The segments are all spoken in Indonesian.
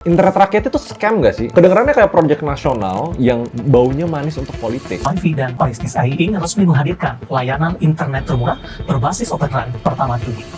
Internet rakyat itu scam nggak sih? Kedengarannya kayak proyek nasional yang baunya manis untuk politik. WiFi dan PariskisAI resmi menghadirkan layanan internet termurah berbasis Open RAN pertama dunia.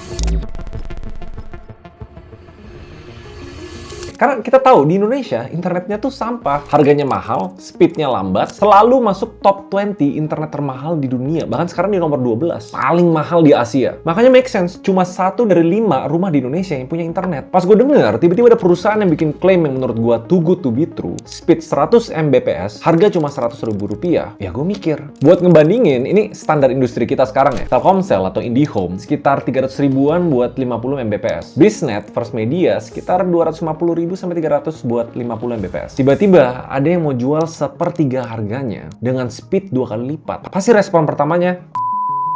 Karena kita tahu di Indonesia internetnya tuh sampah, harganya mahal, speednya lambat, selalu masuk top 20 internet termahal di dunia. Bahkan sekarang di nomor 12, paling mahal di Asia. Makanya make sense, cuma 1 dari 5 rumah di Indonesia yang punya internet. Pas gue denger, tiba-tiba ada perusahaan yang bikin klaim yang menurut gue too good to be true. Speed 100 Mbps, harga cuma 100 ribu rupiah. Ya gue mikir, buat ngebandingin, ini standar industri kita sekarang ya. Telkomsel atau IndiHome sekitar 300 ribuan buat 50 Mbps. Biznet, First Media sekitar 250 ribu sampai 300 buat 50 Mbps. Tiba-tiba ada yang mau jual sepertiga harganya dengan speed 2 kali lipat. Pasti respon pertamanya,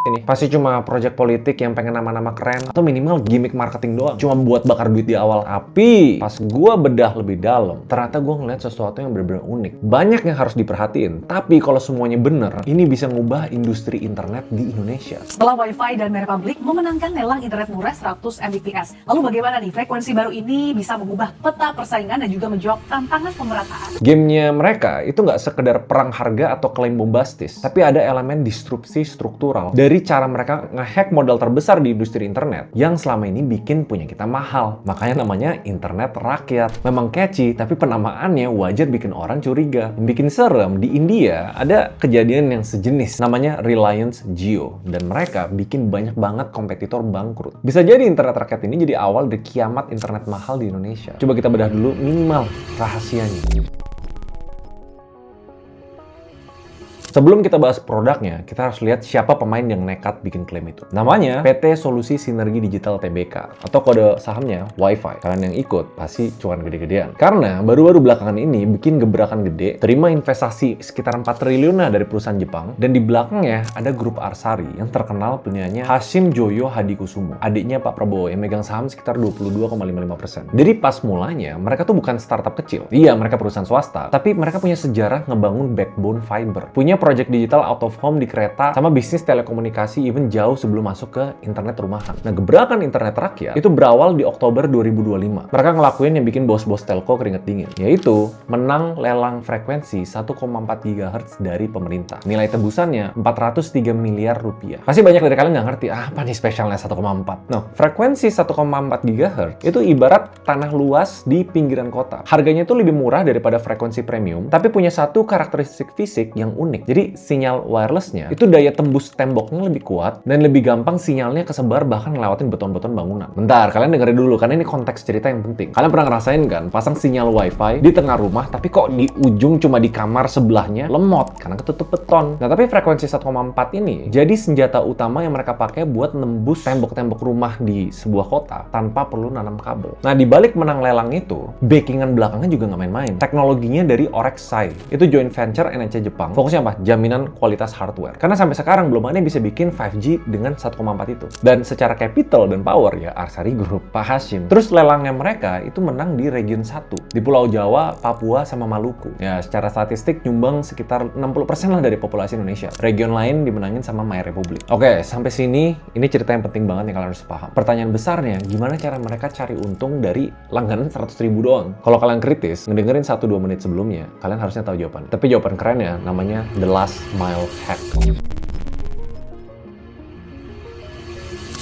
ini pasti cuma proyek politik yang pengen nama-nama keren atau minimal gimmick marketing doang, cuma buat bakar duit di awal. Tapi pas gua bedah lebih dalam, ternyata gua ngeliat sesuatu yang bener-bener unik. Banyak yang harus diperhatiin, tapi kalau semuanya bener, ini bisa ngubah industri internet di Indonesia. Setelah WiFi dan MyRepublic memenangkan lelang internet murah 100 Mbps, lalu bagaimana nih frekuensi baru ini bisa mengubah peta persaingan dan juga menjawab tantangan pemerataan? Gamenya mereka itu nggak sekedar perang harga atau klaim bombastis, tapi ada elemen disrupsi struktural dari cara mereka ngehack modal terbesar di industri internet yang selama ini bikin punya kita mahal. Makanya namanya internet rakyat. Memang catchy, tapi penamaannya wajar bikin orang curiga. Yang bikin serem, di India ada kejadian yang sejenis, namanya Reliance Jio. Dan mereka bikin banyak banget kompetitor bangkrut. Bisa jadi internet rakyat ini jadi awal dari kiamat internet mahal di Indonesia. Coba kita bedah dulu minimal rahasianya. Sebelum kita bahas produknya, kita harus lihat siapa pemain yang nekat bikin klaim itu. Namanya PT Solusi Sinergi Digital Tbk, atau kode sahamnya WiFi. Kalian yang ikut pasti cuan gede-gedean. Karena baru-baru belakangan ini bikin gebrakan gede, terima investasi sekitar 4 triliun dari perusahaan Jepang, dan di belakangnya ada grup Arsari yang terkenal punyanya Hashim Joyo Hadikusumo, adiknya Pak Prabowo yang megang saham sekitar 22,55%. Jadi pas mulanya, mereka tuh bukan startup kecil. Iya, mereka perusahaan swasta, tapi mereka punya sejarah ngebangun backbone fiber. Punya project digital out of home di kereta, sama bisnis telekomunikasi even jauh sebelum masuk ke internet rumahan. Nah, gebrakan internet rakyat itu berawal di Oktober 2025. Mereka ngelakuin yang bikin bos-bos telco keringet dingin, yaitu menang lelang frekuensi 1,4 GHz dari pemerintah. Nilai tebusannya 403 miliar rupiah. Pasti banyak dari kalian nggak ngerti, apa nih spesialnya 1,4? Nah, frekuensi 1,4 GHz itu ibarat tanah luas di pinggiran kota. Harganya itu lebih murah daripada frekuensi premium, tapi punya satu karakteristik fisik yang unik. Jadi sinyal wirelessnya itu daya tembus temboknya lebih kuat dan lebih gampang sinyalnya kesebar bahkan ngelewatin beton-beton bangunan. Bentar, kalian dengerin dulu karena ini konteks cerita yang penting. Kalian pernah ngerasain kan pasang sinyal wifi di tengah rumah tapi kok di ujung cuma di kamar sebelahnya lemot karena ketutup beton. Nah, tapi frekuensi 1,4 ini jadi senjata utama yang mereka pakai buat nembus tembok-tembok rumah di sebuah kota tanpa perlu nanam kabel. Nah, di balik menang lelang itu, backingan belakangnya juga nggak main-main. Teknologinya dari Orexai, itu joint venture NEC Jepang. Fokusnya apa? Jaminan kualitas hardware. Karena sampai sekarang belum ada yang bisa bikin 5G dengan 1,4 itu. Dan secara capital dan power ya Arsari Group, Pak Hashim. Terus lelangnya mereka itu menang di region 1. Di Pulau Jawa, Papua, sama Maluku. Ya secara statistik nyumbang sekitar 60% lah dari populasi Indonesia. Region lain dimenangin sama MyRepublic. Oke, sampai sini ini cerita yang penting banget yang kalian harus paham. Pertanyaan besarnya, gimana cara mereka cari untung dari langganan 100 ribu doang? Kalau kalian kritis, ngedengerin 1-2 menit sebelumnya, kalian harusnya tahu jawabannya. Tapi jawaban kerennya namanya The Last Mile Hack.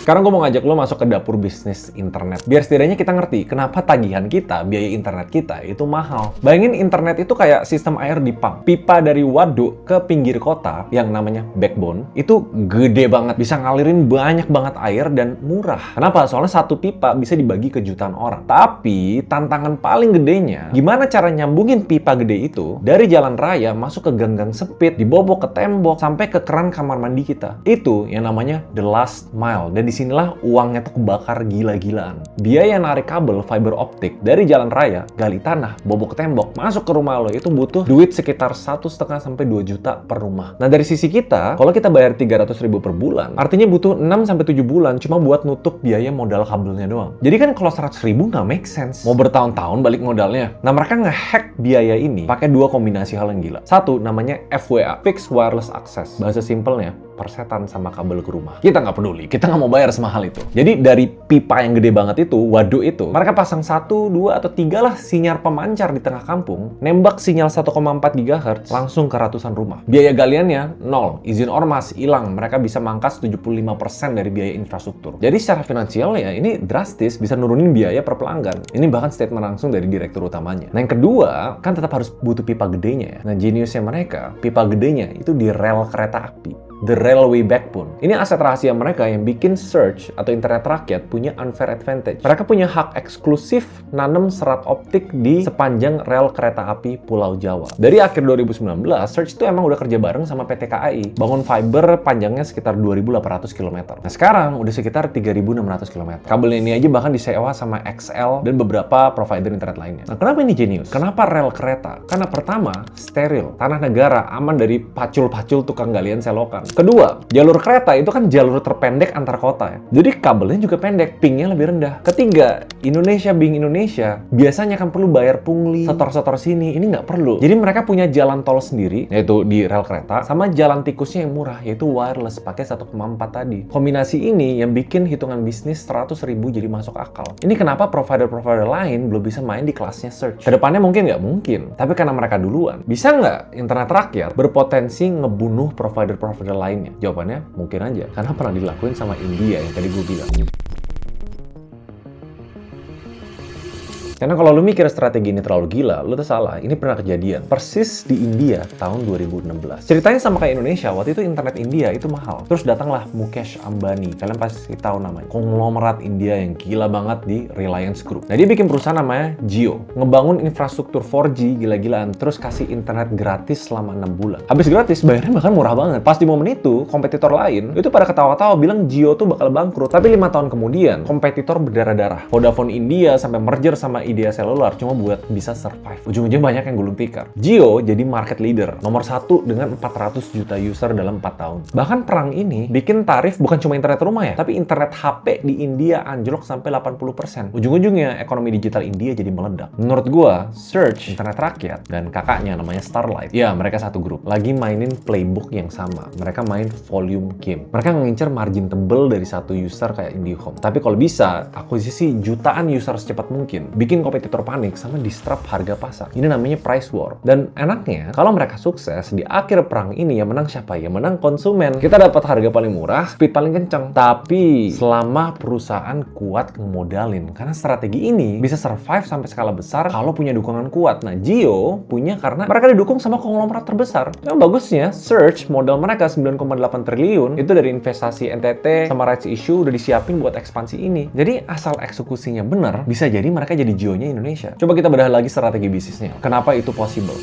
Sekarang gue mau ngajak lo masuk ke dapur bisnis internet. Biar setidaknya kita ngerti kenapa tagihan kita, biaya internet kita itu mahal. Bayangin internet itu kayak sistem air di pump. Pipa dari waduk ke pinggir kota yang namanya backbone itu gede banget. Bisa ngalirin banyak banget air dan murah. Kenapa? Soalnya satu pipa bisa dibagi ke jutaan orang. Tapi tantangan paling gedenya, gimana cara nyambungin pipa gede itu dari jalan raya masuk ke gang-gang sempit, dibobok ke tembok, sampai ke keran kamar mandi kita. Itu yang namanya the last mile. Dan disinilah uangnya tuh kebakar gila-gilaan. Biaya narik kabel fiber optik dari jalan raya, gali tanah, bobok tembok, masuk ke rumah lo itu butuh duit sekitar 1,5 sampai 2 juta per rumah. Nah, dari sisi kita, kalau kita bayar 300 ribu per bulan, artinya butuh 6 sampai 7 bulan cuma buat nutup biaya modal kabelnya doang. Jadi kan kalau 100 ribu nggak make sense. Mau bertahun-tahun balik modalnya. Nah, mereka ngehack biaya ini pakai dua kombinasi hal yang gila. Satu, namanya FWA, Fixed Wireless Access. Bahasa simpelnya, persetan sama kabel ke rumah. Kita nggak peduli, kita nggak mau bayar semahal itu. Jadi dari pipa yang gede banget itu, waduk itu, mereka pasang 1, 2, atau 3 lah sinyal pemancar di tengah kampung, nembak sinyal 1,4 GHz langsung ke ratusan rumah. Biaya galiannya 0, izin ormas hilang, mereka bisa mangkas 75% dari biaya infrastruktur. Jadi secara finansial ya ini drastis, bisa nurunin biaya per pelanggan. Ini bahkan statement langsung dari direktur utamanya. Nah yang kedua, kan tetap harus butuh pipa gedenya ya. Nah geniusnya mereka, pipa gedenya itu di rel kereta api. The Railway Backbone. Ini aset rahasia mereka yang bikin search atau internet rakyat punya unfair advantage. Mereka punya hak eksklusif nanam serat optik di sepanjang rel kereta api Pulau Jawa. Dari akhir 2019, search itu emang udah kerja bareng sama PT KAI. Bangun fiber panjangnya sekitar 2.800 km. Nah sekarang udah sekitar 3.600 km. Kabelnya ini aja bahkan disewa sama XL dan beberapa provider internet lainnya. Nah kenapa ini jenius? Kenapa rel kereta? Karena pertama, steril. Tanah negara aman dari pacul-pacul tukang galian selokan. Kedua, jalur kereta itu kan jalur terpendek antar kota ya. Jadi kabelnya juga pendek, pingnya lebih rendah. Ketiga, Indonesia being Indonesia, biasanya kan perlu bayar pungli, setor-setor sini, ini nggak perlu. Jadi mereka punya jalan tol sendiri, yaitu di rel kereta, sama jalan tikusnya yang murah, yaitu wireless, pakai 1,4 tadi. Kombinasi ini yang bikin hitungan bisnis 100.000 jadi masuk akal. Ini kenapa provider-provider lain belum bisa main di kelasnya search. Kedepannya mungkin nggak mungkin, tapi karena mereka duluan. Bisa nggak internet rakyat berpotensi ngebunuh provider-provider lainnya? Jawabannya mungkin aja, karena pernah dilakuin sama India yang tadi gue bilang. Karena kalau lu mikir strategi ini terlalu gila, lu tuh salah. Ini pernah kejadian. Persis di India tahun 2016. Ceritanya sama kayak Indonesia, waktu itu internet India itu mahal. Terus datanglah Mukesh Ambani. Kalian pasti tahu namanya. Konglomerat India yang gila banget di Reliance Group. Nah dia bikin perusahaan namanya Jio. Ngebangun infrastruktur 4G gila-gilaan. Terus kasih internet gratis selama 6 bulan. Habis gratis, bayarnya bahkan murah banget. Pas di momen itu, kompetitor lain itu pada ketawa-tawa bilang Jio tuh bakal bangkrut. Tapi 5 tahun kemudian, kompetitor berdarah-darah. Vodafone India sampai merger sama Idea Selular cuma buat bisa survive. Ujung-ujung banyak yang gulung tikar. Jio jadi market leader, nomor 1 dengan 400 juta user dalam 4 tahun. Bahkan perang ini bikin tarif bukan cuma internet rumah ya, tapi internet HP di India anjlok sampai 80%. Ujung-ujungnya ekonomi digital India jadi meledak. Menurut gua, Search, internet rakyat, dan kakaknya namanya Starlight, ya mereka satu grup, lagi mainin playbook yang sama. Mereka main volume game. Mereka ngincer margin tebel dari satu user kayak IndiHome. Tapi kalau bisa, akuisisi jutaan user secepat mungkin. Bikin kompetitor panik sama disrupt harga pasar. Ini namanya price war. Dan enaknya, kalau mereka sukses, di akhir perang ini yang menang siapa? Yang menang konsumen. Kita dapat harga paling murah, speed paling kenceng. Tapi selama perusahaan kuat ngemodalin. Karena strategi ini bisa survive sampai skala besar kalau punya dukungan kuat. Nah, Jio punya karena mereka didukung sama konglomerat terbesar. Yang bagusnya, Search modal mereka 9,8 triliun itu dari investasi NTT sama rights issue udah disiapin buat ekspansi ini. Jadi asal eksekusinya bener, bisa jadi mereka jadi Jio-nya Indonesia. Coba kita bedah lagi strategi bisnisnya. Kenapa itu possible?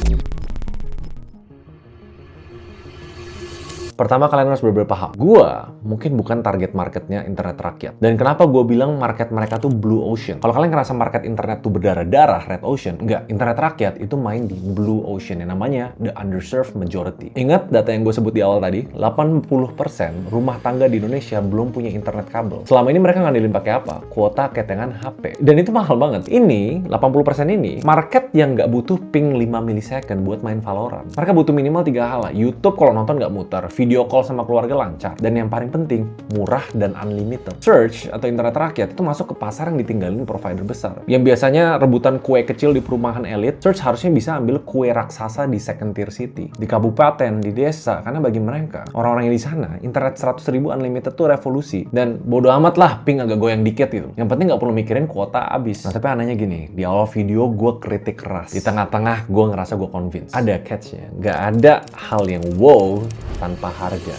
Pertama, kalian harus benar-benar paham. Gua mungkin bukan target marketnya internet rakyat. Dan kenapa gue bilang market mereka tuh blue ocean? Kalau kalian ngerasa market internet tuh berdarah-darah, red ocean, enggak. Internet rakyat itu main di blue ocean yang namanya the underserved majority. Ingat data yang gue sebut di awal tadi? 80% rumah tangga di Indonesia belum punya internet kabel. Selama ini mereka ngandelin pakai apa? Kuota ketengan HP. Dan itu mahal banget. Ini, 80% ini, market yang nggak butuh ping 5 millisecond buat main Valorant. Mereka butuh minimal 3 hal lah. YouTube kalau nonton nggak muter. Video call sama keluarga lancar. Dan yang paling penting, murah dan unlimited. Search atau internet rakyat itu masuk ke pasar yang ditinggalin provider besar. Yang biasanya rebutan kue kecil di perumahan elit, Search harusnya bisa ambil kue raksasa di second tier city, di kabupaten, di desa. Karena bagi mereka, orang-orang yang di sana, internet 100.000 unlimited tuh revolusi. Dan bodo amat lah, ping agak goyang dikit gitu. Yang penting nggak perlu mikirin kuota abis. Nah tapi anehnya gini, di awal video gue kritik keras. Di tengah-tengah gue ngerasa gue convince. Ada catch-nya. Nggak ada hal yang wow tanpa harga.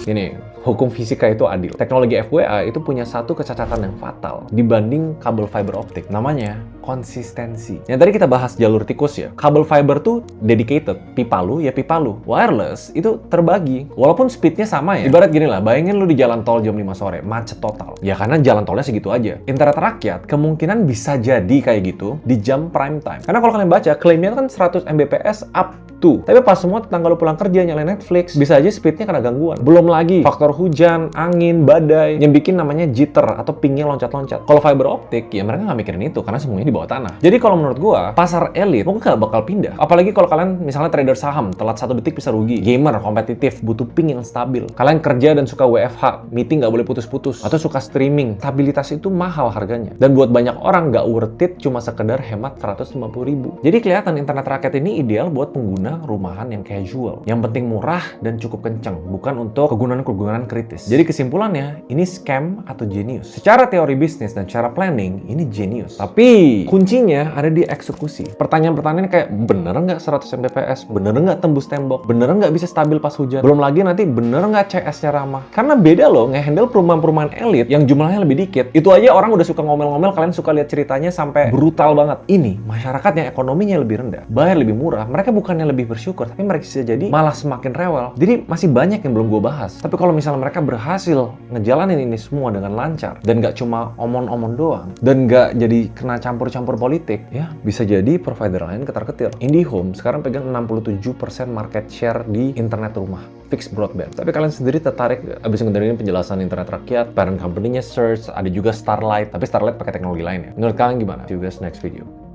Ini, hukum fisika itu adil. Teknologi FWA itu punya satu kecacatan yang fatal dibanding kabel fiber optik. Namanya konsistensi. Yang tadi kita bahas jalur tikus ya. Kabel fiber tuh dedicated. Pipa lu ya pipa lu. Wireless itu terbagi. Walaupun speednya sama ya. Ibarat gini lah, bayangin lu di jalan tol jam 5 sore. Macet total. Ya karena jalan tolnya segitu aja. Internet rakyat kemungkinan bisa jadi kayak gitu di jam prime time. Karena kalau kalian baca, klaimnya kan 100 Mbps up to. Tapi pas semua tetangga lu pulang kerja nyalain Netflix, bisa aja speednya kena gangguan. Belum lagi faktor hujan, angin, badai, yang bikin namanya jitter atau pingnya loncat-loncat. Kalau fiber optik, ya mereka nggak mikirin itu karena semuanya di bawah tanah. Jadi kalau menurut gua, pasar elit mungkin nggak bakal pindah. Apalagi kalau kalian misalnya trader saham, telat 1 detik bisa rugi. Gamer, kompetitif, butuh ping yang stabil. Kalian kerja dan suka WFH, meeting nggak boleh putus-putus. Atau suka streaming, stabilitas itu mahal harganya. Dan buat banyak orang nggak worth it cuma sekedar hemat 150.000. Jadi kelihatan internet rakyat ini ideal buat pengguna rumahan yang casual. Yang penting murah dan cukup kenceng, bukan untuk kegunaan-kegunaan kritis. Jadi kesimpulannya, ini scam atau genius. Secara teori bisnis dan cara planning, ini genius. Tapi kuncinya ada di eksekusi. Pertanyaan-pertanyaan kayak, bener nggak 100 Mbps? Bener nggak tembus tembok? Bener nggak bisa stabil pas hujan? Belum lagi nanti bener nggak CS-nya ramah? Karena beda loh nge-handle perumahan-perumahan elit yang jumlahnya lebih dikit. Itu aja orang udah suka ngomel-ngomel, kalian suka lihat ceritanya sampai brutal banget. Ini masyarakat yang ekonominya lebih rendah, bayar lebih murah, mereka bukannya lebih bersyukur, tapi mereka bisa jadi malah semakin rewel. Jadi masih banyak yang belum gue bahas. Tapi kalau misalnya mereka berhasil ngejalanin ini semua dengan lancar dan nggak cuma omong-omong doang dan nggak jadi kena campur-campur politik, ya bisa jadi provider lain ketar-ketir. IndiHome sekarang pegang 67% market share di internet rumah, fixed broadband. Tapi kalian sendiri tertarik abis ngedengerin penjelasan internet rakyat, parent company-nya Surge, ada juga Starlight, tapi Starlight pakai teknologi lain ya. Menurut kalian gimana? See you guys next video.